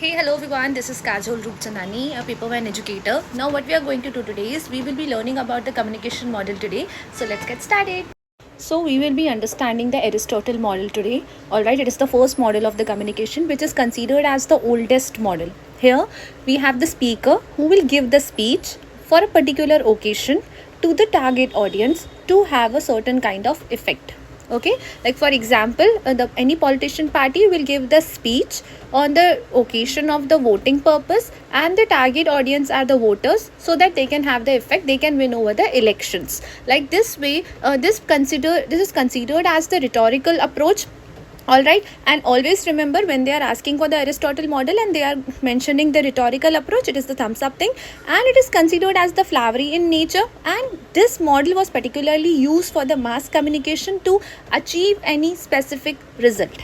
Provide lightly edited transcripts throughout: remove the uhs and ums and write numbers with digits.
Hey, hello everyone. This is Kajol Roopchandani, a paper one educator. Now, what we are going to do today is we will be learning about the communication model today. So, let's get started. So, we will be understanding the Aristotle model today. Alright, it is the first model of the communication which is considered as the oldest model. Here, we have the speaker who will give the speech for a particular occasion to the target audience to have a certain kind of effect. Okay, like for example, any politician party will give the speech on the occasion of the voting purpose, and the target audience are the voters, so that they can have the effect, they can win over the elections. Like this way, this is considered as the rhetorical approach. All right, and always remember, when they are asking for the Aristotle model and they are mentioning the rhetorical approach, it is the thumbs up thing, and it is considered as the flowery in nature. And this model was particularly used for the mass communication to achieve any specific result.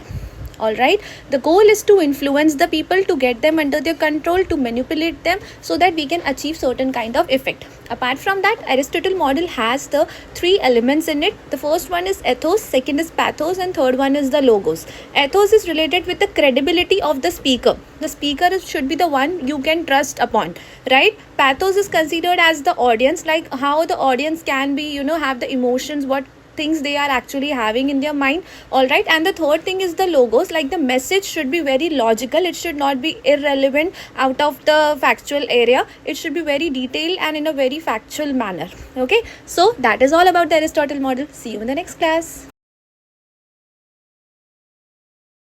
All right, the goal is to influence the people, to get them under their control, to manipulate them, so that we can achieve certain kind of effect. Apart from that, Aristotle model has the three elements in it. The first one is ethos, second is pathos, and third one is the logos. Ethos is related with the credibility of the speaker. The speaker should be the one you can trust upon, right? Pathos is considered as the audience, like how the audience can be, have the emotions, what things they are actually having in their mind. All right, and the third thing is the logos, like the message should be very logical, it should not be irrelevant out of the factual area, it should be very detailed and in a very factual manner. Okay, so that is all about the Aristotle model. See you in the next class.